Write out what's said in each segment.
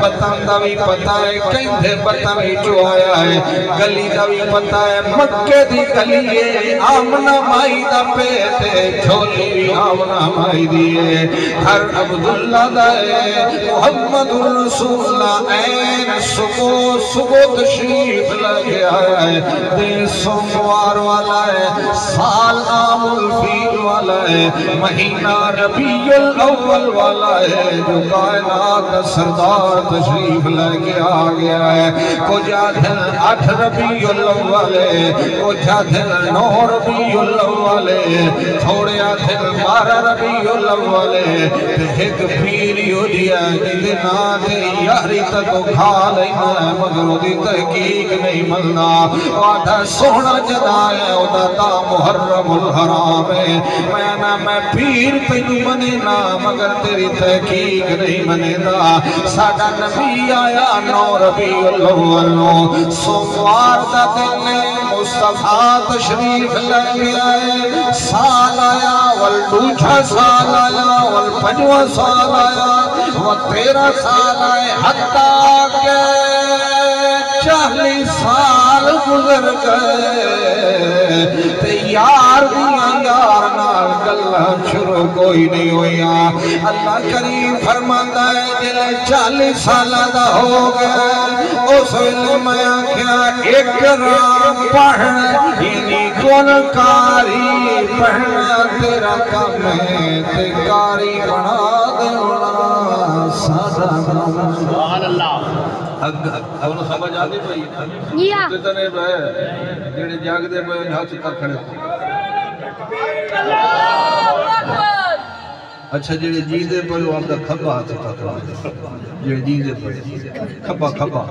بطن دا بھی پتہ ہے کہیں بطن ہی جو آیا ہے گلی دا بھی پتہ ہے مکے دی گلی ہے آمنہ مائی دا پیتے جھولی بھی آمنہ مائی دیئے ہر عبداللہ دا ہے محمد الرسول اللہ این صبح تشریف لگے آیا ہے دن سوموار والا ہے سال عام الفیل والا ہے مہینہ ربیع الاول والا ہے جو کائنات سردار تشریف لگے آگیا ہے کجا دن 8 ربیع الاول ہے کجا دن 9 ربیع الاول ہے تھوڑے دن 12 ربیع الاول ہے ایک پیری ہو دیا جتنا دے یاری تک کھا لینا ہے مگر وہ دی تحقیق نہیں ملنا وعدہ سونا جدا ہے وعدہ تا محرم الحرام ہے میں پیر تینو منینا مگر تیری تحقیق نہیں منینا ساڑھا نبی آیا 9 ربیع الاول سوموار دا دن مصطفیٰ تشریف لے آئے سال آیا والدوجہ سال آیا والپنجوہ سال آیا و13 سال آئے حتیٰ کہ 40 سال گزر گئے تے یار دیا یار نال گلہ شروع کوئی نہیں ہویا اللہ کریم فرماندہ ہے جلے 40 سالہ دا ہو گئے اس علم میں آکھیا اقرام پڑھنا یعنی کاری پڑھنا تیرا کم ہے تے کاری بنا دیونا سادہ سبحان اللہ اگر سمجھ آگے بھئی کتنے بھائی جڑے جاگ دے بھائی ہاتھ تک کھڑے اچھا جڑے جی دے بھائی وہ آپ دا کھبا ہاتھ تک کھڑے جڑے جی دے بھائی کھبا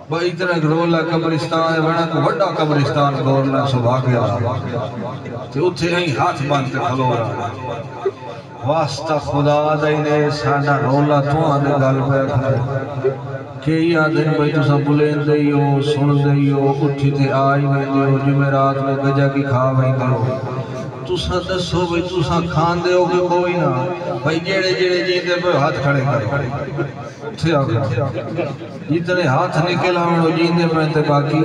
بھائی اتنا گرولا قبرستان ہے بڑا کو بڑا قبرستان گورنا صبح گیا تے اتھے ہی ہاتھ باندھ کے کھلو رہا واسطہ خدا دینے ساڑھا رولا تو آنے گل پہ کہ یہ دن بھائی تو سب بلین دئی ہو سن دئی ہو اٹھی تے آئی میں دئی ہو جمعرات میں گجا کی کھا میں دئی ہو تو سا دسو بھائی تو سا کھان دے ہو کہ کوئی نہ بھائی جیڑے جیندے پہ ہاتھ کھڑے کرے تھے آگا جتنے ہاتھ نکل آؤں جیندے پہ تے باقی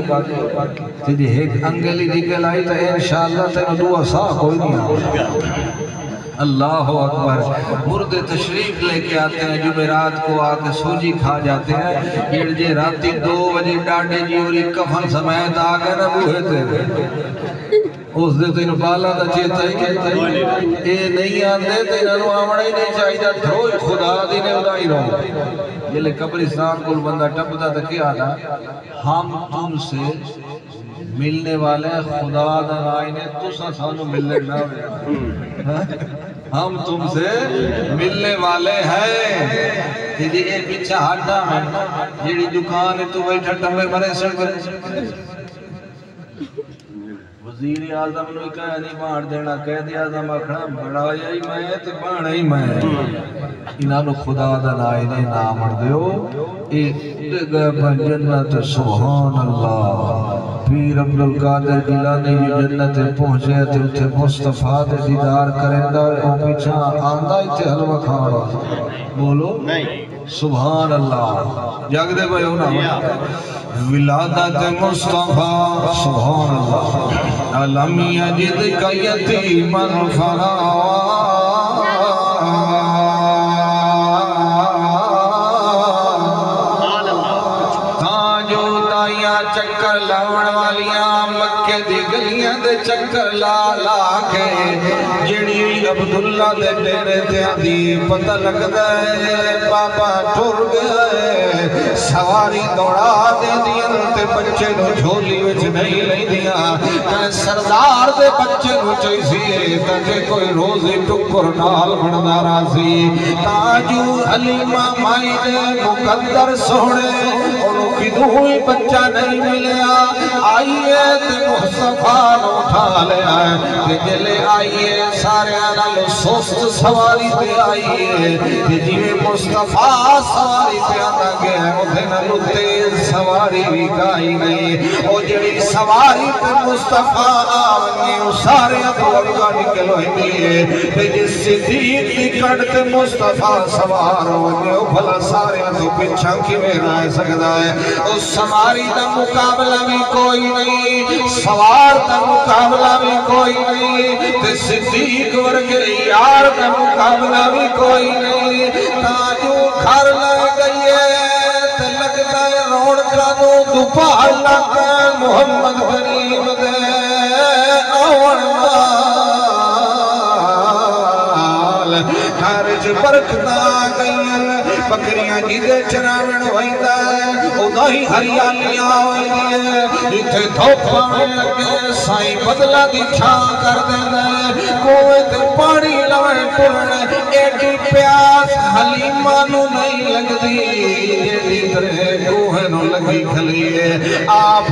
تیجی ایک انگلی نکل آئی تو انشاءاللہ تیرا دعا سا کوئی نہیں آگا اللہ اکبر مردے تشریف لے کے آتے ہیں جمعرات کو آکے سوجی کھا جاتے ہیں یہ جے راتی 2 بجے ڈاڑے جی اور ایک کفن سمیت آگئے نہ بوہے تھے اس دے تو انہوں بالا دا چیتا ہی کہتا ہے اے نہیں آندے تو انہوں آمڑا ہی نہیں چاہی جا دھوئی خدا دینے ادائی رہو یہ لے قبرستان کل بندہ ٹپتا تھا کیا آنا ہم تم سے ملنے والے خدا دا آئینے تو سانو ملنے نہ ہوئے ہم تم سے ملنے والے ہیں تیجی ایک پیچھا ہٹا میں جیڑی دکان ہے تو بیٹھا ٹمے مرے سڑ وزیر اعظم نے کہا نہیں مار دینا قید اعظم اکھنا بڑھایا ہی میں تے بانا ہی میں انہوں خدا دا نائنے نامر دیو ایک جنت سبحان اللہ پیر عبدالقادر جیلانی جو جنت پہنچے تھے اتھے مصطفیٰ دے دیدار کرندہ اور پیچھا آندہ ہی تھے حلوہ کھانا بولو سبحان اللہ جاگ دے بھائی ہونا ولادت مصطفیٰ سبحان اللہ علم یجد کا یتیمن فراوا چکر لاؤن والیاں مکے دی گلیاں دے چکر لا کے جڑی عبداللہ دے ڈیرے تے آدھی پتہ لگ دے بابا ٹھر گئے سواری دوڑا دے دیا تے بچے نو جھولی وچ نہیں لئی دیا کہ سردار دے بچے نو چاہیے تاکہ کوئی روزی ٹکر نال بڑھنا راضی تاجو حلیمہ مائی دے مقدر سوڑے انہوں کی دوئی بچہ نہیں ملیا آئیے تے مصطفیٰ نو اٹھا لے آئے تے جلے آئیے سارے آنال سوست سواری پہ آئیے تے جیوے مصطفیٰ سواری پہ آنا گیا اتھے نلو تیز سواری بھی گائی نہیں او جڑی سواری پہ مصطفیٰ آونی او سارے اپوڑا نکلو ہی دیئے تے جس صدیق نکڑ تے مصطفیٰ سوار ہونے او بھلا سارے تو پچھا کی میں رائے سکتا ہے اس سواری دا مقابلہ بھی کوئی نہیں سوار دا مقابلہ بھی کوئی نہیں تے صدیق ورگے یار دا مقابلہ بھی کوئی نہیں تاجو گھر لے گئی ہے تے لگتا ہے روڑ کا دو دوپہر لگا محمد غریب دے خارج برکتا گئی بکریاں جیدے چراوڑ وائدہ ہے ادھائی ہریالیاں ہوئی ہے جتے دھوپاں لگے سائی بدلہ دی چھاں کر دینا کوئے تے پاڑی لوڑ پڑنے ایڈی پیاس حلیمانو نہیں لگ دی ایڈی طرح کوئے نو لگی کھلیے آپ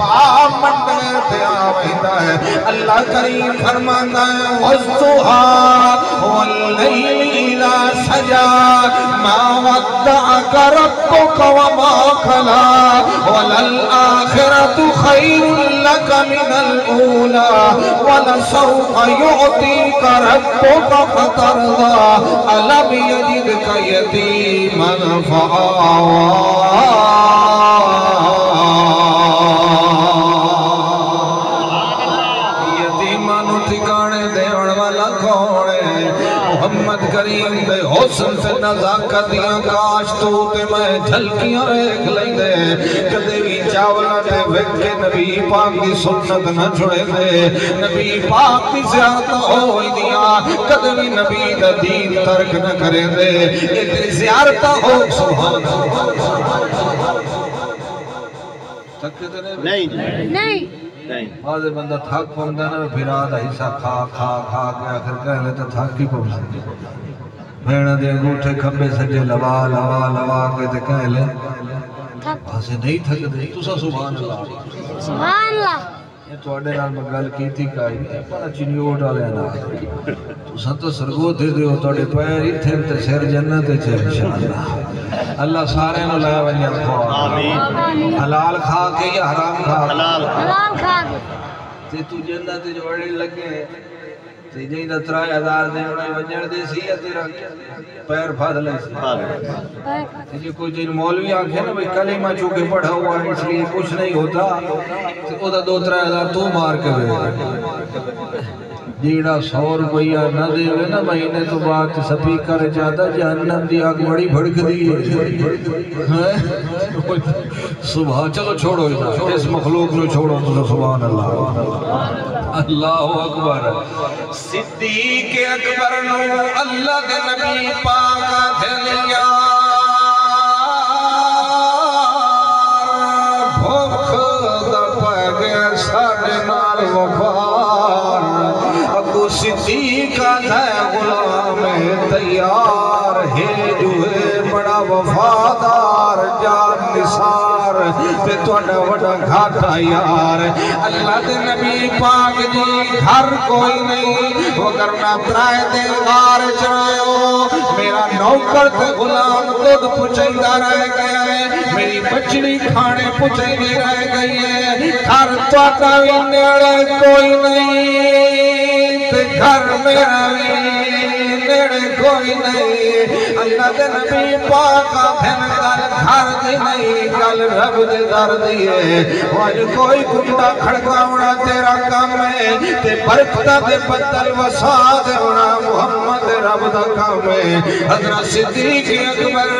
منڈے تے آوائدہ ہے اللہ کریم فرمانا ہے وَالضُّحَىٰ وَاللَّيْلِ إِذَا سَجَىٰ مَا وَدَّعَكَ رَبُّكَ وَمَا قَلَىٰ وَلَلْآخِرَةُ خَيْرٌ لَكَ مِنَ الْأُولَىٰ وَلَسَوْفَ يُعْطِيكَ رَبُّكَ فَتَرْضَىٰ أَلَمْ يَجِدْكَ يَتِيمًا فَآوَىٰ یتیمانو ٹھکانے دیوڑ والا کھوڑے محمد کریم دے حسن سے نزاکت دیاں کاش تو تے میں جھلکیاں ایک لیں دے کدے بھی چاولا تے وکے نبی پاک دی سنت نہ چھڑے دے نبی پاک دی زیارت ہوئی دیاں کدے بھی نبی دا دین ترک نہ کرے دے اتنی زیارت ہو سبحان تھکتے نہیں آدھے بندہ تھک پہندا نا پھر آدھا حصہ کھا کھا کھا کے آخر کہہ لیتا تھک ہی پہندا بھیڑا دے انگوٹھے کھمبے سجے لوا لوا لوا کے تے کہہ لے آسے نہیں تھک دے تو سا سبحان اللہ سبحان اللہ یہ تو اڈے نال مگل کی تھی کائی اپنا چینی اوٹ آلے نا تو سا تو سرگو دے دے ہو تو اڈے پیر ہی تھے تے سیر جنت چھے انشاءاللہ اللہ سارے نو لیا ونیا خواہ حلال کھا کے یا حرام کھا حلال کھا کے تے تو جنت جو اڑے لگے تے جہیں دا 3000 دے اڑے ونجڑ دے سی یا تیرا پیر پھاد لے سی جو کوئی جن مولوی آنکھے نا بھئی کلمہ چونکہ پڑھا ہوا ہے اس لیے کچھ نہیں ہوتا تے او دا 2-3000 تو مار کے بے جیڑا 100 روپیہ نہ دے ہوئے نا مہینے تو بات سپیکر جاتا جہنم دی آگ بڑی بھڑک دی صبح چلو چھوڑو اس مخلوق نو چھوڑو سبحان اللہ اللہ اکبر صدیق اکبر نو اللہ دے نبی پاکا دھلیا بھوک دا پاگے ساڑے نال وفار ابو صدیق ہے غلام تیار ہے جو ہے بڑا وفادار جان نثار تے توڑا وڑا گھاٹا یار اللہ دے نبی پاک جی گھر کوئی نہیں وگر میں برائے دے غار چاہو میرا نوکر تے غلام دودھ پچھائیدہ رہ گیا ہے میری بچڑی کھانے پچھائیدی رہ گئی ہے گھر توڑا بھی نیڑے کوئی نہیں تے گھر میرا بھی نیڑے کوئی نہیں اللہ دے نبی پاکا پھر گھر دی نہیں گل رب دے در دیئے واج کوئی کنڈا کھڑکاونا تیرا کام ہے تے برکتہ دے بدل وساد ہونا محمد رب دا کام ہے حضرت صدیق اکبر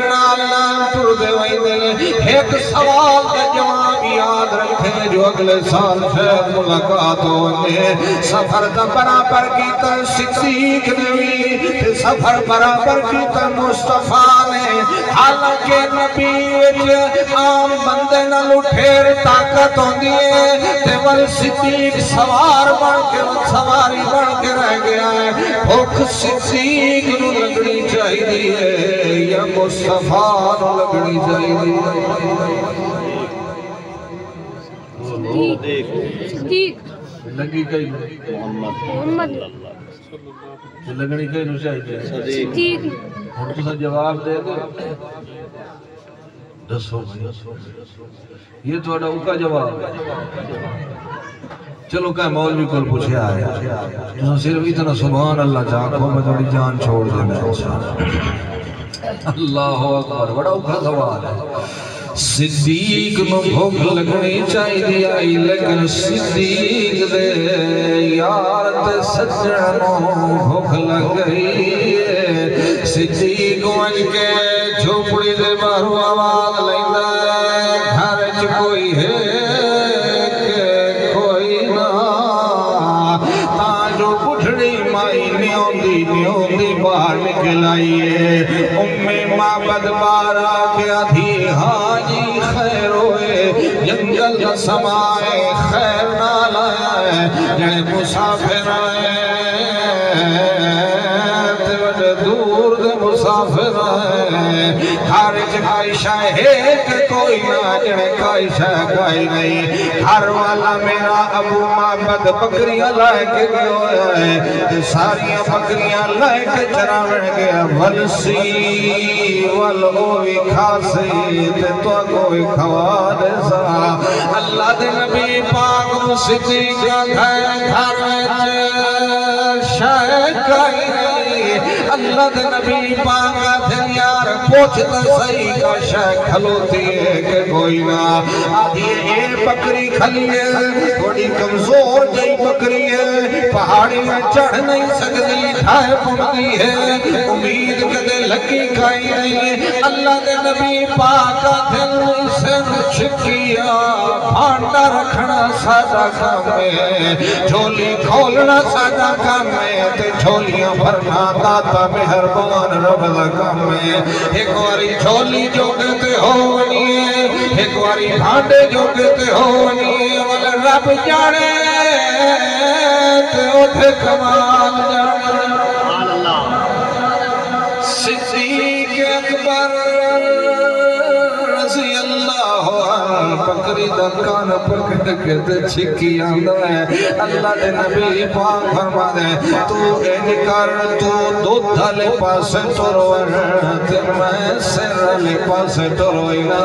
نالان ٹر دے وہی دے ایک سوال کا جواب یاد رکھے جو اگلے سال شاید ملاقات ہوئے سفر دا برابر کیتا صدیق نبی تے سفر برابر کیتا مصطفیٰ نے حالانکہ نبی عام بندے نہ لٹھیر طاقت ہوں دیئے تے ول صدیق سوار بڑھ کے سواری بڑھ کے رہ گیا ہے بھوک صدیق نو لگنی چاہی دیئے یا مصطفیٰ نو لگنی چاہی دیئے صدیق لگی کئی محمد لگنی کئی نو چاہی دیئے صدیق ہم تو سا جواب دے دے دسو یہ تو اڈا کا جواب چلو کہ مولوی کل پوچھے آیا تو صرف اتنا سبحان اللہ چاہو میں تھوڑی جان چھوڑ دینا اللہ اکبر، بڑا اوکھا سوال ہے۔ صدیق نو بھوک لگنی چاہیے آئی، لیکن صدیق دے یار تے سجن نو بھوک لگ گئی۔ صدیق ونج کے جھوپڑی دے باہروں آواز لیندہ گھر چ کوئی ہے کہ کوئی نہ، تاں جو بڑھڑی مائی نیوندی باہر نکل آئیے۔ معبد بارا کیا تھی ہاں جی خیر ہوئے، جنگل کا سمائے خیر نہ لائے، جنے مسافر آئے تے دور دے مسافر آئے، خارج کائشہ ہے کہ کوئی نہ، جنے کائشہ کوئی نہیں۔ گھر والا میرا ابو معبد بکریاں لائے کے گئے ہے، ساریاں بکریاں لائے کے چراوڑ گیا، ولسی والوی کھاسی تے تو کوئی کھوا دے سا۔ اللہ دے نبی پاک صدیق گھر شاید کئی نہیں، اللہ دے نبی پاک دے یار پوچھتا صحیح کا شاید کھلوتی ہے کہ کوئی نہ، آدھی اے بکری کھلی ہے، بڑی کمزور جئی بکری ہے، پہاڑی میں چڑھ نہیں سکتی، کھائے پڑتی ہے، امید کدے لگی کھائی نہیں۔ اللہ دے نبی پاک دل سے چھکیا، بھانڈا رکھنا سادہ کام ہے، جھولی کھولنا سادہ کام ہے، تے جھولیاں بھرنا داتا مہربان رب دا کام ہے۔ ایک واری جھولی جو کہتے ہونی ہے، ایک واری بھانڈے جو کہتے ہونی ہے، والا رب جانے تے اوٹھے کمال جانے۔ صدیق اکبر رضی اللہ عنہ بکری دا کان پکڑ کے تے چھکی آندا ہے۔ اللہ دے نبی پاک فرما دے تو انج کر، تو دودھ والے پاسے ٹرو تے میں سر والے پاسے ٹروئی نہ،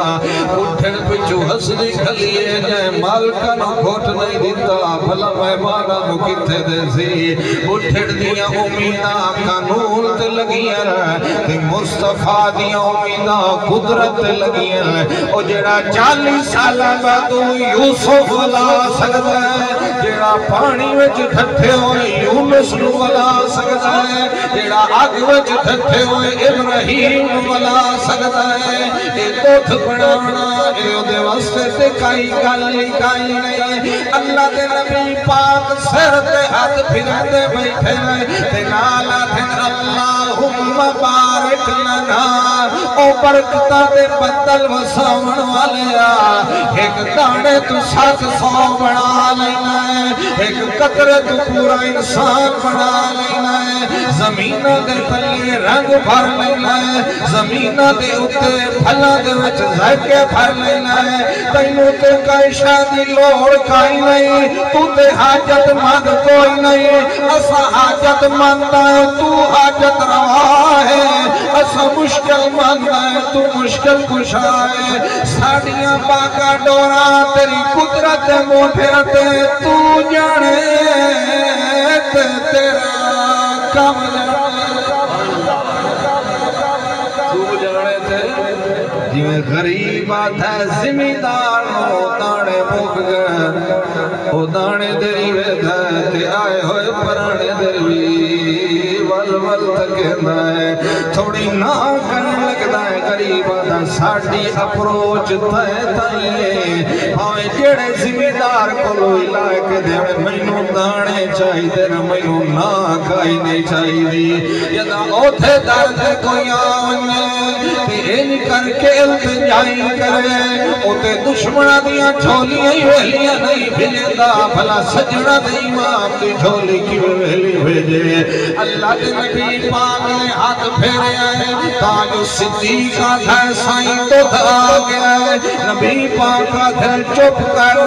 اٹھن پچھو ہسدی کھلیے جائے مالکا نو گھوٹ نہیں دیتا، بھلا مہمانا نو کتے دے سی۔ اٹھن دیا امیداں قانون تے لگیاں تے مصطفیٰ دیا امیداں قدرت تے لگیاں، او جڑا 40 سالہ بعدو یوسف ولا سکتا ہے، جڑا پانی وچ ڈھٹے ہوئے یونس نو ولا سکتا ہے، جڑا آگ وچ ڈھٹے ہوئے ابراہیم ولا سکتا ہے۔ اے دودھ بنانا اے دے واسطے تے کائی گل نہیں۔ اللہ دے نبی پاک سر تے ہاتھ پھرتے بیٹھے تے نالا تے اللہم بارک لنا، او برکتہ دے بدل وساون والیا، ایک دانے تو 700 بنا لینا ہے، ایک قطرے تو پورا انسان بنا لینا ہے، زمینہ دے تلے رنگ بھر لینا ہے، زمینہ دے اتے پھلا دے وچ ذائقے بھر لینا ہے۔ تینوں تے کائشہ دی لوڑ کائی نہیں، تو تے حاجت مند کوئی نہیں، اسا حاجت مند ہے تو حاجت روا ہے، اسا مشکل مند ہے تو مشکل کشا ہے۔ ساڑیاں باقا ڈورا تیری قدرت موٹھے تو جانے تے تیرا کم جانے، تو جانے تے جویں غریب آتا ہے زمیندار نو دانے مک گئے، او دانے دری ویدھا تے آئے ہوئے پرانے دری ول ول تکینا ہے، تھوڑی نہ کرنے لگتا ہے غریب آتا ساڑی اپروچ تے تائیے، ہمیں جڑے زمیندار کو لوئی لائے کے دے مینوں دانے چاہی دے نا مینوں نہ کائی نہیں چاہی دی، یدا اوتھے درد کوئی آنے تے ان کر کے التجائی کرے، اوتے دشمنہ دیاں جھولیاں ہی ویلیاں نہیں بھیجتا، بھلا سجنہ دے امام دی جھولی کی ویلی بھیجے۔ اللہ دے نبی پاک نے ہاتھ پھیرے آئے، تاج صدیق کا دھر سائیں تو دھا گیا ہے، نبی پاک کا دھر چپ کر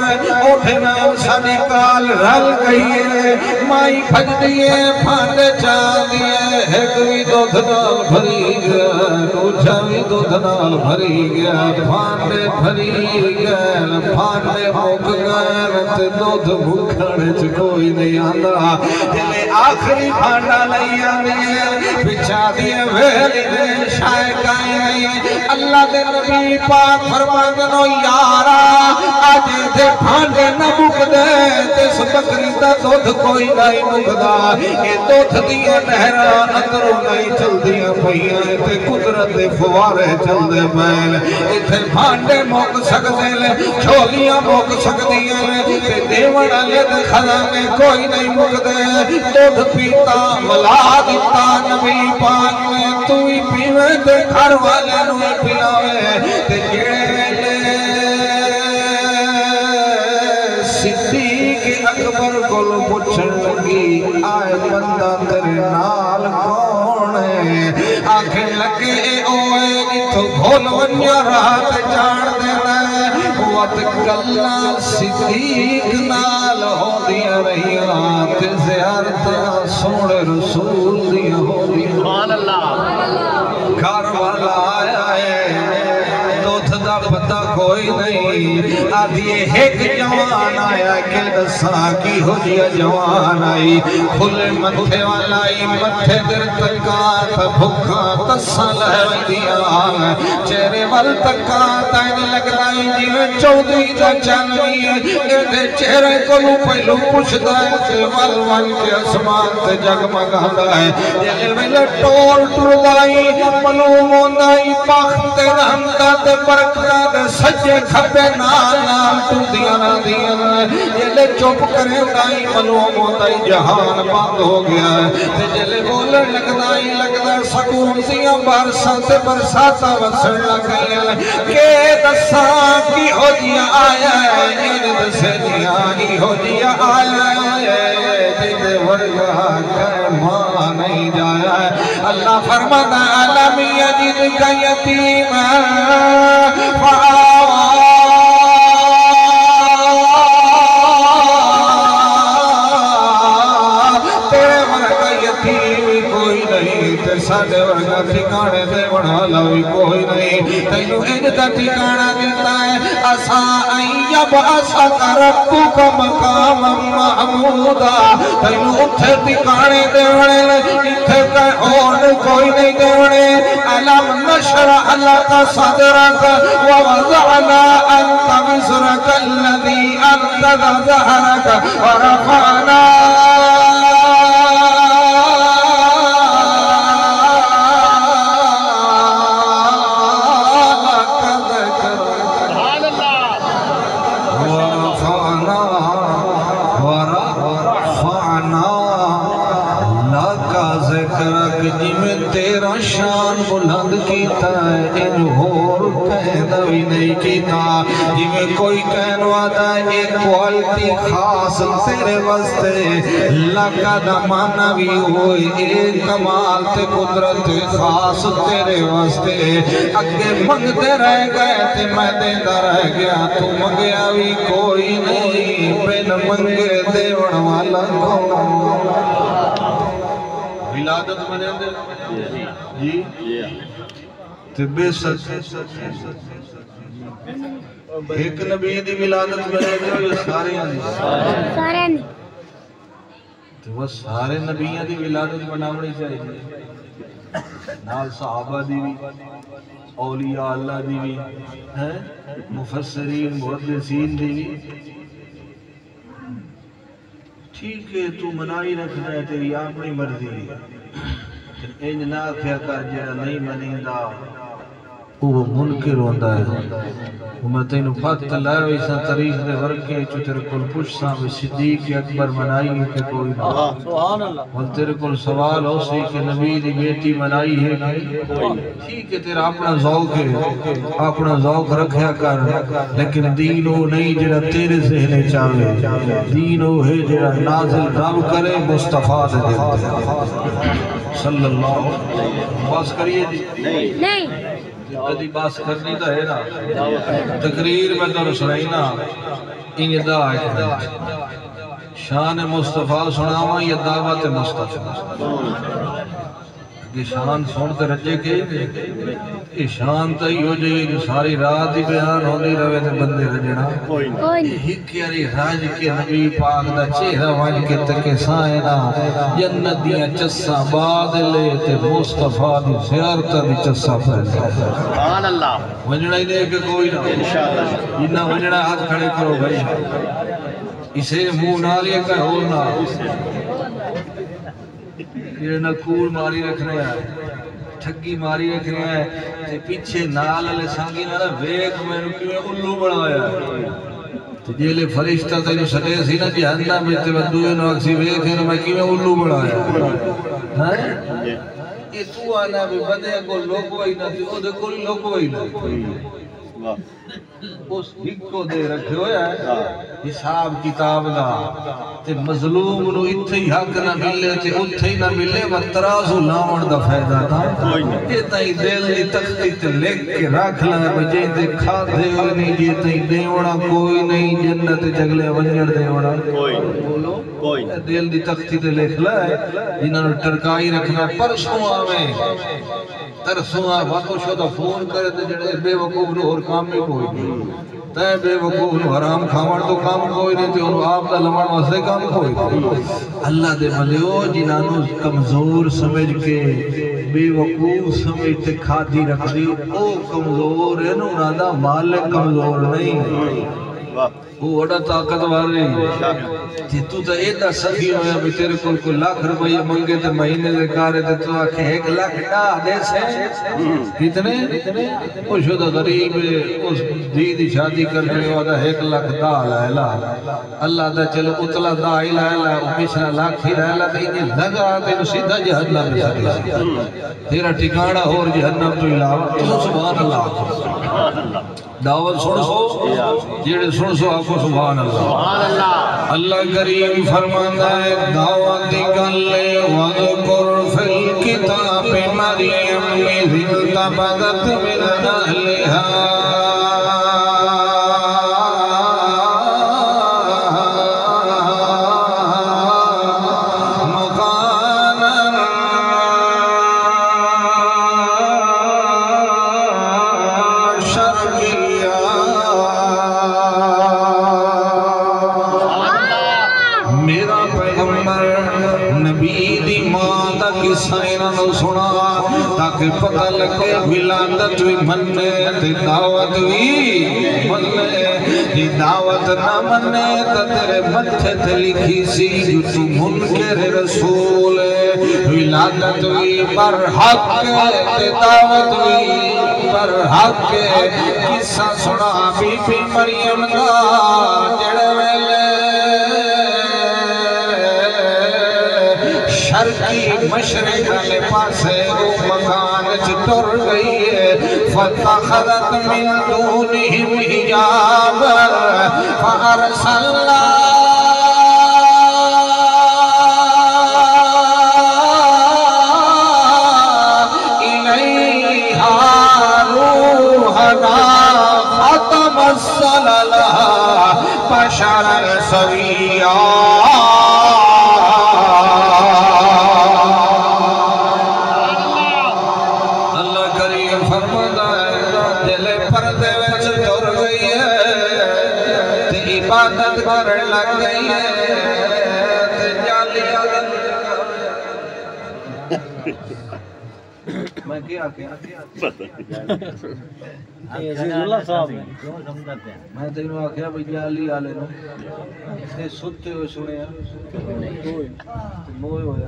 اٹھنا ساڑی کال رل گئی ہے، مائی پھج دیئے پھانڈے چاہ دیئے، ایک بھی دودھ نال بھری گیا، دوجہ بھی دودھ نال بھری گیا، پھانڈے بھری گیا، پھانڈے مک گئے تے دودھ بھکھڑے چ کوئی نہیں آندا، جلے آخری پھانڈا لئی آنے نہیں بچھا دیے ویلی دے شائع کائیں نہیں اللہ دے نبی پاک فرماندنو یارا آج دے بھانڈے نہ مک دے تیس بکری دا دودھ کوئی نہیں مکدا یہ دودھ دیا نہران اندروں نہیں چل دیا پہیاں تے قدرت دے فوارے چل دے بیل اتھے بھانڈے موک سکتے لے چھولیاں موک سکتیاں لے تے دیوڑ علی دے خزانے کوئی نہیں مک دے دودھ پیتا ملا دیتا نبی پاک نے تو ہی پیوے تے گھر والے نوے پلاوے تے جیڑے لے صدیق اکبر کو پوچھن لگی آئے بندہ تیرے نال کون ہے آنکھیں لگے اوے اتھو گھول ونیا رات جان دینا وقت گلہ صدیق نال ہو دیا رہیاں تے زیارتاں سوڑے رسول دیا ہو دیا سبحان اللہ گھر والا آیا ہے دوتھ دا پتہ کوئی نہیں آدھی ایک جوان آیا کہ دسا کی ہو جیا جوان آئی کھلے متھے والا آئی متھے در تکا تا بھکا تسا لہوئی دیا چہرے وال تکا تائن لگدائی جیوے چودری دا چانوی ایدے چہرے کو لو پہلو پوچھتا ہے تے والوان کے اسمان تے جگ مگاتا ہے یہ ویلے ٹور ٹردائی ملوم ہوندائی پاکتے رحمتا تے برکتا تے سجے کھپے نال تو دیا نہ دیا یہ لے چوپ کرے دائی ملوم ہوندائی جہان بند ہو گیا ہے تے جلے بولے لگدائی لگدہ سکون دیا برسان تے برساتا وسر لگیا کہ دسا کی ہو جیا آیا ہے ان دسے دیا کی ہو جیا آیا ہے جدے ورگا کہ ماں نہیں جایا ہے اللہ فرمانا علم یجد کا یتیم فآوا تیرے ورگا یتیم کوئی نہیں تے ساڑے ورگا ٹھکانے دے بڑھا لوی کوئی نہیں تینو انجتا ٹھکانا دیتا ہے اسا ایب اسا کربتو کا مقام محمودا تینو اتھے ٹھکانے دے بڑھے اتھے کہیں اور کوئی نہیں دے بڑھے علم نشر اللہ کا صدرک ووضعنا انت مصرک الذي انتد ظہرک ورفعنا تیرا شان بلند کیتا ہے ان ہور کہنا بھی نہیں کیتا جی میں کوئی کہنوا دا ایک کوالٹی خاص تیرے واسطے لگا دا مانا بھی ہوئی ایک کمال تے قدرت خاص تیرے واسطے اگے منگتے رہ گئے تے میں دیندہ رہ گیا تو منگیا بھی کوئی نہیں بین منگے دیوڑ والا کون ولادت بنے دے جی تے بے سچ ایک نبی دی ولادت بنے دے یہ سارے سارے تو وہ سارے نبیوں دی ولادت بناونی چاہیے نال صحابہ دی بھی اولیاء اللہ دی بھی مفسرین محدثین دی بھی ٹھیک ہے تو منائی رکھنا ہے تیری اپنی مرضی انج نہ کیا کر جڑا نہیں منیندا وہ منکر ہوندا ہے میں تینوں پتہ لائے اس تاریخ دے ورکے چ تیرے کول پوچھساں وی صدیق اکبر منائی ہے کہ کوئی نہ سبحان اللہ اور تیرے کول سوال ہو سی کہ نبی دی بیٹی منائی ہے کہ ٹھیک ہے تیرا اپنا ذوق ہے اپنا ذوق رکھیا کر لیکن دین وہ نہیں جڑا تیرے ذہن چاہے دین وہ ہے جڑا نازل رب کرے مصطفیٰ دے دیتے صلی اللہ علیہ وسلم بس کریے نہیں کدی باس کرنی تو ہے نا تقریر میں تو سنائی نا ان دا شان مصطفیٰ سناواں یا دعوت مصطفیٰ کہ شان سنتے رجے کے یہ شان تو ہی ہو جائے جو ساری رات ہی بیان ہوتی رہے تو بندے رجنا کوئی نہیں ہکیاری راج کے نبی پاک دا چہرہ وان کے تکے سائنا جنت دیاں چسا بادلے تے مصطفیٰ دی زیارت دی چسا پھر سبحان اللہ وجڑا ہی دے کہ کوئی نہ انشاءاللہ جنہ وجڑا ہاتھ کھڑے کرو بھائی اسے منہ نہ لے کر ہونا یہ نہ کول ماری رکھنے ہیں ٹھگی ماری رکھنے ہیں تے پیچھے نال علیہ سانگی نہ ویک میں نے کیوں الو بڑھایا تو جیلے فرشتہ تیرے سٹے سی نا جہنم میں تے دوئے نو اکسی ویک ہے میں کیوں الو بڑھایا یہ تو آنا بھی بندے کو لوگو ہی نہ تھی او دے کوئی لوگو ہی نہ اس ہک کو دے رکھے ہویا ہے حساب کتاب دا تے مظلوم نو اتھے ہی حق نہ ملے تے اتھے ہی نہ ملے ترازو لاؤن دا فائدہ تھا یہ تائی دل دی تختی تے لکھ کے رکھ لیں بجے دے کھا دے ہوئے نہیں جی تائی دیونا کوئی نہیں جنت جگلے ونجڑ دیونا کوئی دل دی تختی تے لکھ لائے جنہوں نے ٹرکائی رکھنا پرسوں آویں ترسوں وقت شدہ فون کرے تے جڑے بے وقوف نو اور کام میں کوئی نہیں تے بے وقوف نو حرام کھاوڑ تو کام کوئی نہیں تے انہوں آپ دا لمن واسے کام کوئی نہیں اللہ دے ملیو جنہوں کمزور سمجھ کے بے وقوف سمجھ تے کھادی رکھ دی او کمزور ہے نو نادا مالک کمزور نہیں وہ وڈا طاقت والے جی تو تا ایدہ سخی ہویا بھی تیرے کو لاکھ روپیہ منگے تے مہینے دے کارے تے تو آکھے 1 لاکھ ڈاہ دے سے کتنے وہ شدہ غریب اس دی شادی کرنے والا 1 لاکھ ڈاہ لائلہ اللہ دا چلو اتلا دا ہی لائلہ پچھنا لاکھ ہی لائلہ تے انہیں لگا تے سیدھا جہنم میں سکے تیرا ٹھکانہ اور جہنم تو علاوہ سبحان اللہ دعوت سن سو جیڑے سن سو آپ کو سبحان اللہ اللہ کریم فرماتا ہے دعوت گلے وَذْكُرْ فِي الْكِتَابِ مَرْيَمَ إِذِ انْتَبَذَتْ مِنْ أَهْلِهَا تاکہ پتہ لگے ولادت بھی مننے تے دعوت بھی مننے جی دعوت نہ مننے تا تیرے متھے تے لکھی سی جو تو منکر رسول ولادت بھی برحق تے دعوت بھی برحق قصہ سنا بی بی مریم کا جڑے ویلے شرقی مشرق کے پاسے وہ مکان چتر گئی ہے فَاتَّخَذَتْ مِن دُونِهِمْ حِجَابًا فَأَرْسَلْنَا إِلَيْهَا رُوحَنَا فَتَمَثَّلَ لَهَا بَشَرًا سَوِيًّا عبادت کرن لگ گئی ہے جالی میں کیا عزیز اللہ صاحب میں تینوں آکھیا بھئی جالی آلے نو تے ستے ہوئے سنے موئے ہویا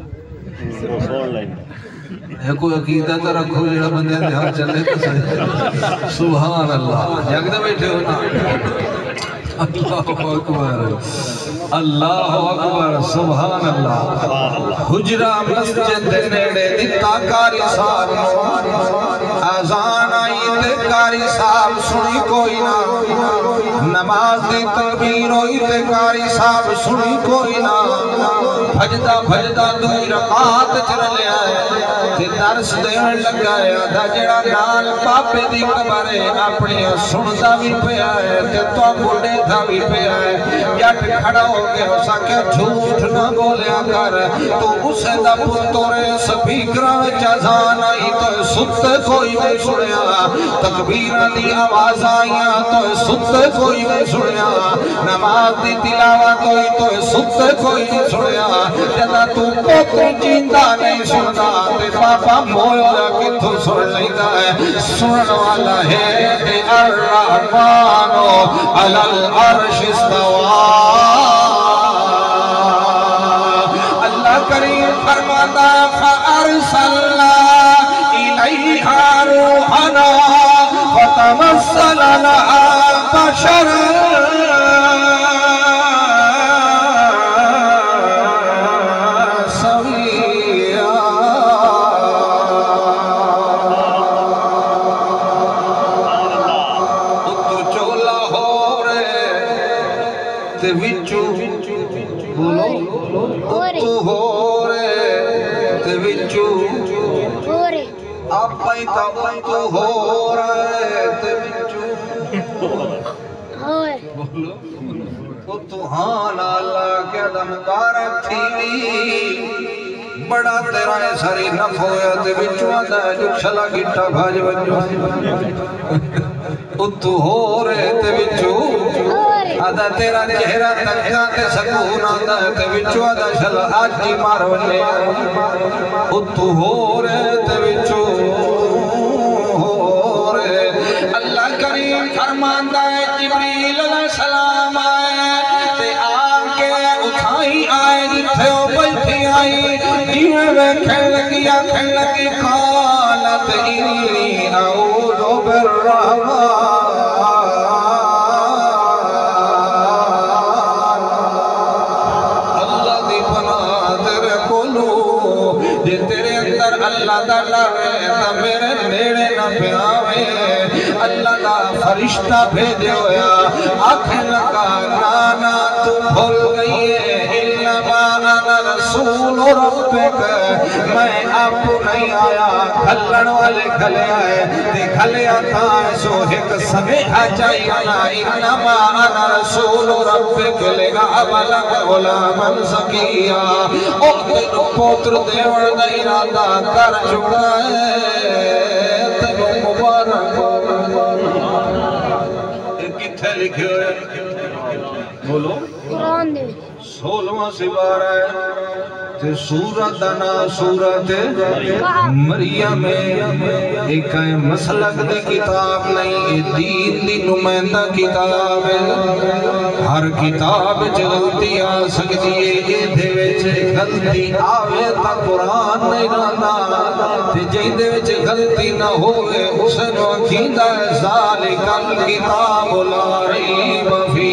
ہے کوئی عقیدہ تو رکھو جڑا بندے دے ہاتھ چلے تو صحیح سبحان اللہ جگ دے بیٹھے ہونا اللہ اکبر اللہ اکبر سبحان اللہ حجرہ مسجد نیڑے دیتا کاری صاحب آزان آئی تے کاری صاحب سنی کوئی نہ نماز دی تکبیر ہوئی تے کاری صاحب سنی کوئی نہ بھجدہ بھجدہ دوئی رکعات چر لے آئے تے درس دین لگا ہے دا جڑا نال پاپے دی قبر ہے اپنی سندا بھی پیا ہے تے تو بڑے دا بھی پیا ہے جٹ کھڑا ہو کے اسا کہ جھوٹ نہ بولیا کر تو اسے دا پتر سپیکراں وچ اذان آئی تو ستے کوئی نہیں سنیا تکبیراں دی آواز آئیاں تو ستے کوئی نہیں سنیا نماز دی تلاوت ہوئی تو ستے کوئی نہیں سنیا جدا تو پوتر جیندا نہیں سندا تے پاپا مویا کتھوں سن لیندا ہے سنن والا ہے تے الرحمن علی العرش استوى اللہ کریم فرماتا فارسلنا الیہا روحنا فتمثل لها بشرا بڑا تیرا ہے ساری نف ہویا تے بچوں آتا ہے جو چھلا گٹا بھاج بچوں اتو ہو رہے تے بچوں آدھا تیرا چہرہ تکھا تے سکون آتا ہے تے بچوں آدھا چھلا آج جی مار ونے اتو ہو رہے تے بچوں ہو رہے اللہ کریم فرماندہ ہے جبریل علیہ السلام آئے تے آکے اٹھائی آئے جتھے ہو بیٹھی آئی جیویں کھن لگی قالت انی اعوذ بالرحمن اللہ دی پناہ تیرے کولو جے تیرے اندر اللہ دا ڈر ہے تا میرے نیڑے نہ پیاوے اللہ دا فرشتہ بھیجے ہویا آنکھیں لگا نانا تو بھول گئی ہے انما انا رسول ربک میں آپ نہیں آیا کھلن والے کھلے آئے تے کھلے آتا ہے سو ایک سمیحہ چاہینا انما انا رسول ربک لگا ابلغ غلامن سکیہ او تیرو پوتر دیوڑ دا ارادہ کر چکا ہے تیرو مبارک کتھے لکھے ہوئے بولو قرآن دے 16واں سپارہ ہے تے سورت دنا سورت مریم ایک مسلک دی کتاب نہیں دین دی نمائندہ کتاب ہے ہر کتاب غلطی آ سکتی ہے ایدھے وچ غلطی آوے تا قرآن نہیں رہنا تے جیدے وچ غلطی نہ ہوئے اسے نو اکھیندہ ہے ذالک الکتاب لا ریب فی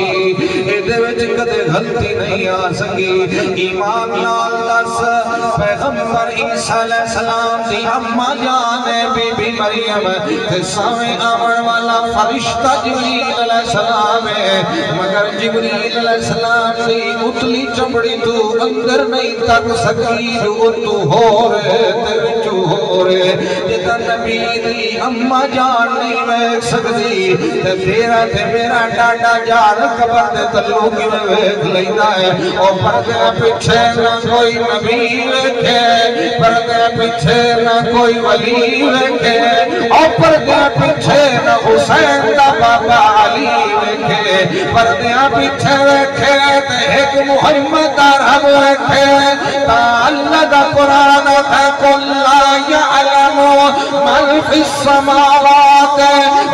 ایدھے وچ کدے غلطی نہیں آ سکی ایمان نال دس پیغمبر عیسیٰ علیہ السلام دی اماں جان بی بی مریم تے سامنے آمن والا فرشتہ جبریل علیہ السلام ہے مگر جبریل علیہ السلام دی اتلی چمڑی تو اندر نہیں تک سکی جو تو ہو رہے تے وچو ہو رہے جتا نبی دی اماں جان نہیں ویک سکتی تے تیرا تے میرا ڈاڈا جان قبر دے تلو کی میں ویک لینا ہے اور پردے پیچھے نہ کوئی نبی ویکھے پردے پیچھے نہ کوئی ولی ویکھے اور پردے پیچھے نہ حسین دا بابا علی ویکھے پردے پیچھے ویکھے تے ایک محمد دا رب ویکھے تا اللہ دا قرآن ہے قل لا يعلم من فی السماوات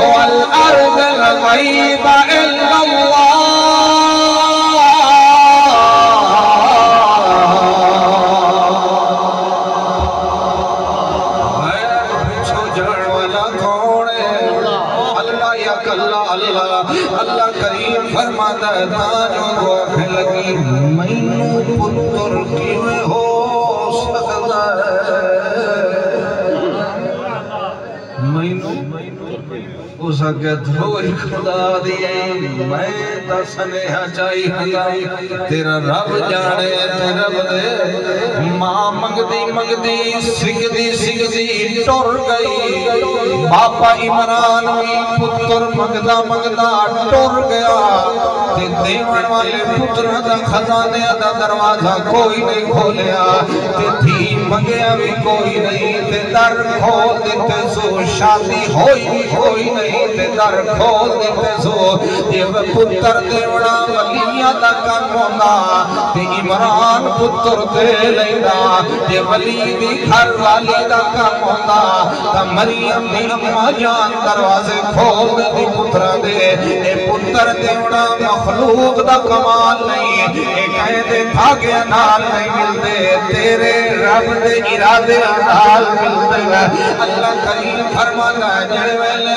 والارض الغیب الا اللہ اللہ کریم فرماتا ہے تاجوں کو آنکھیں لگی مینوں پتر کیویں ہو سکتا ہے مینوں اس کے دھوئی خدا دیئے میں تا سنیہ چاہی ہتا تیرا رب جانے تے رب دے ماں مگدی سگدی ٹر گئی باپا عمران بھی پتر مگدہ ٹر گیا تے دیوان والے پتر دا خزانے دا دروازہ کوئی نہیں کھولیا تے تھی مگیا بھی کوئی نہیں تے در کھول دیتے سو شادی ہوئی نہیں تے در کھول دیتے سو یہ پتر دیوڑا ولیہ دا کم ہونا تے عمران پتر دے لینا یہ ولی دی گھر والی دا کم ہونا تا مریم دی اممہ جان دروازے کھول دی پتر دے اے پتر دیوڑا مخلوق دا کمال نہیں اے کہے دے دھاگے نال نہیں ملتے تیرے رب دے ارادے نال ملتے اللہ کریم فرماتا ہے جڑے ویلے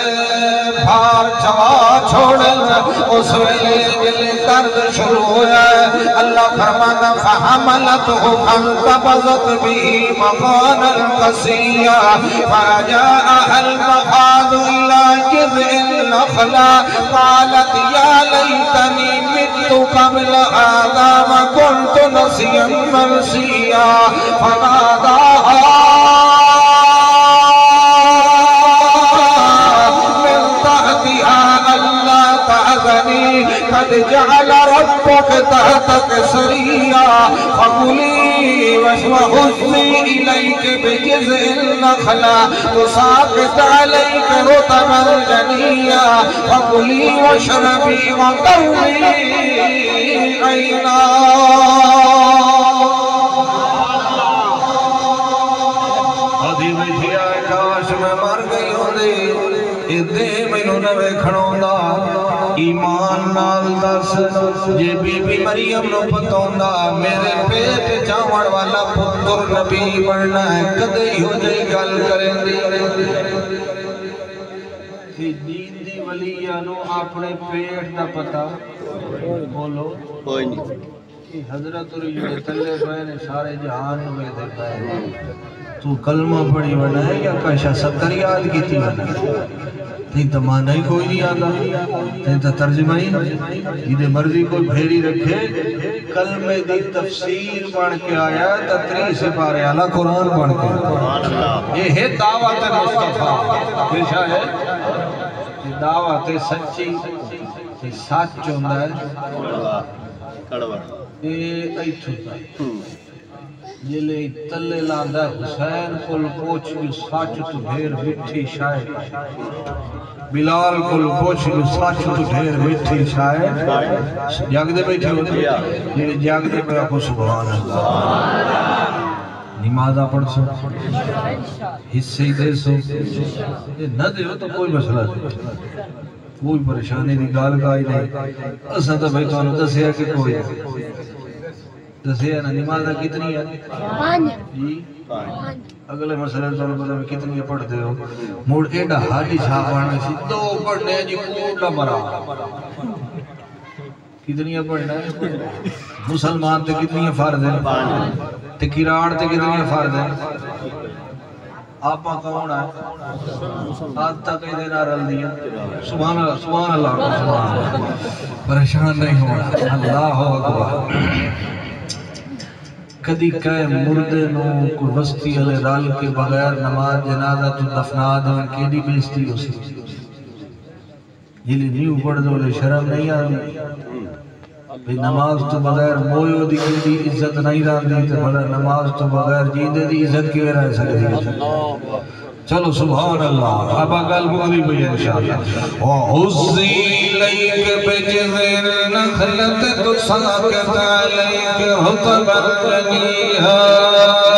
بھار چوا چھوڑے اس ویلے جلے درد شروع ہویا ہے اللہ فرماتا فحملتہ فانتبذت بھی مقانا قصیا فرجاء المخاض الى جذع النخلہ قالت یا لیتنی مت قبل هذا وكنت نسيا منسيا فناداها من تحتها ألا تحزني قد جعل ربك تحتك سريا فكلي وهزي إليك بجذع النخلة تساقط عليك رطبا جنيا فكلي واشربي وقري عينا آدھی بیٹھی آئے کاش میں مر گئی ہوندی ادھے مینوں نہ ویکھنوں دا ایمان نال دس جے بی بی مریم نو پتوندا میرے پیٹ جاون والا پتر نبی بننا ہے کدے ہو جئی گل کرندی تے دین دی ولیاں نو اپنے پیٹ دا پتہ بولو کوئی نہیں حضرت اور تلے پہنے سارے جہان میں دے پہنے تو کلمہ پڑھی بنا ہے یا کشا ستر یاد کی تھی بنا نہیں تو معنی ہی کوئی نہیں آتا نہیں تو ترجمہ ہی جنہیں مرضی کوئی بھیری رکھے کلمہ دی تفسیر بن کے آیا تتری سے پارے اعلیٰ قرآن بن کے یہ ہے دعوت مصطفیٰ پیشہ ہے دعوت سچی سچ ہوندہ ہے ایتھو جلے تلے لاندہ حسین کل پوچھ بھی ساچ تو ڈھیر مٹھی شاید بلال کل پوچھ بھی ساچ تو ڈھیر مٹھی شاید جاگ دے بیٹھے ہوتے جلے جاگ دے پہ آپ سبحان اللہ نمازہ پڑھ سو حصے دے سو نہ دے ہو تو کوئی مسئلہ نہیں کوئی پریشانی نہیں گال کا ہی نہیں اسا تو بھائی تو انہوں دسیا کہ کوئی ہے دسیا نا نمازہ کتنی ہے جی اگلے مسئلے تو انہوں نے کتنی پڑھتے ہو موڑ ایڈا حاجی صاحب آنے سی دو پڑھنے جی کوڑا مرا کتنی پڑھنا ہے مسلمان تے کتنی فرض ہے تے کراڑ تے کتنی فرض ہے آپا کون ہے آج تک ادھے نہ رل دیا سبحان اللہ سبحان اللہ پریشان نہیں ہونا اللہ اکبر کدی کہے مردے نو کوئی بستی علی رال کے بغیر نماز جنازہ تو دفنا دیں کیڑی بیستی ہو سی یہ نیو پڑھ دو لے شرم نہیں آئی بھی نماز تو بغیر مویو دی کیڑی عزت نہیں رہن دی تو بھلا نماز تو بغیر جیندے دی عزت کی رہ سکتی ہے چلو سبحان اللہ اب اگل بغلی بھی انشاءاللہ وَحُزِّي لَيْكَ بِجِذِرِ نَخْلَتِ تُسَاقِطْ عَلَيْكَ رُطَبًا جَنِيًّا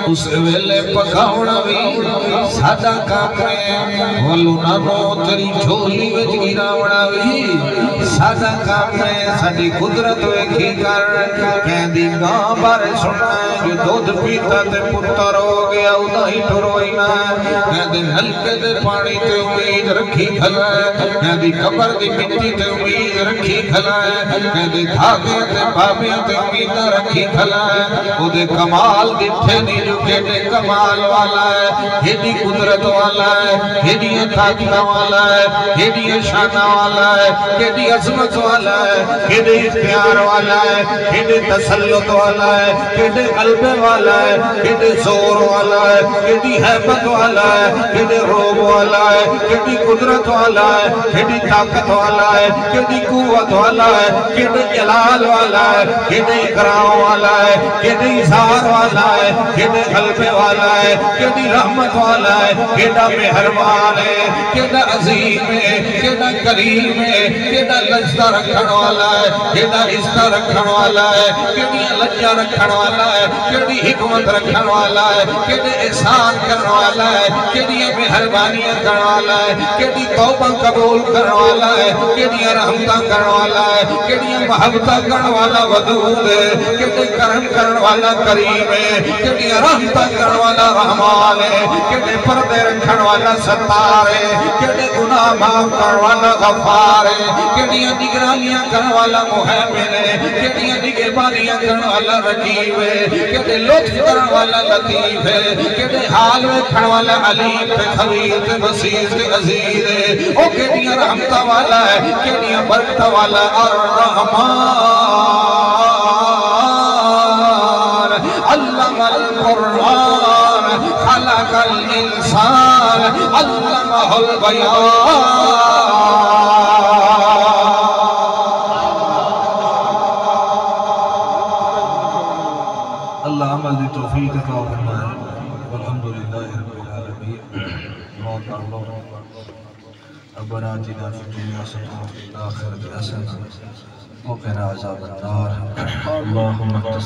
اس ویلے پکاونا بھی ساڈا کام ہے ولو نانو تیری جھولی وچ گراونا بھی ساڈا کام ہے ساڈی قدرت ویکھی کر کہندی گاں بارے سننا جو دودھ پیتا تے پتر ہو گیا ادا ہی ٹروئنا کہندی نلکے دے پانی تے امید رکھی کھلا کہندی قبر دی مٹی تے امید رکھی کھلا کہندی دھاگے تے بابیاں تے امید رکھی کھلا او دے کمال دٹھے نہیں جو کہتے کمال والا ہے ہیڈی قدرت والا ہے ہیڈی طاقت والا ہے ہیڈی شانہ والا ہے ہیڈی عظمت والا ہے ہیڈی اختیار والا ہے ہیڈی تسلط والا ہے ہیڈی قلب والا ہے ہیڈی زور والا ہے ہیڈی حیبت والا ہے ہیڈی روب والا ہے ہیڈی قدرت والا ہے ہیڈی طاقت والا ہے ہیڈی قوت والا ہے ہیڈی جلال والا ہے ہیڈی اکرام والا ہے ہیڈی اظہار والا ہے ہیڈی قلب والا ہے ہیڈی رحمت والا ہے ہیڈا مہربان ہے ہیڈا عظیم ہے ہیڈا کریم ہے ہیڈا لجدہ رکھن والا ہے ہیڈا عزت رکھن والا ہے ہیڈی لجہ رکھن والا ہے ہیڈی حکمت رکھن والا ہے ہیڈی احسان کرن والا ہے ہیڈی مہربانیاں کرن والا ہے ہیڈی توبہ قبول کرن والا ہے ہیڈی رحمتاں کرن والا ہے ہیڈی محبتاں کرن والا ودود ہے ہیڈی کرم کرن والا کریم ہے ہیڈی رحمتاں کرن والا رحمان ہے ہیڈی پردے رکھن والا ستار ہے ہیڈی گناہ معاف کرن والا غفار ہے ہیڈی نگرانیاں کرن والا محیمن ہے ہیڈی نگہبانیاں کرن والا رقیب ہے ہیڈی لطف کرن والا لطیف ہے ہیڈی حال ویکھن والا علیم تے خبیر تے بصیر تے عزیز ہے او ہیڈی رحمتاں والا ہے ہیڈی برکتاں والا الرحمان علم القرآن خلق الانسان علمہ البیان اللہ عمل دی توفیق عطا فرمائے والحمدللہ رب العالمین موت اللہ ربنا آتنا فی الدنیا حسنۃ وفی الآخرۃ حسنۃ وقنا عذاب النار اللہم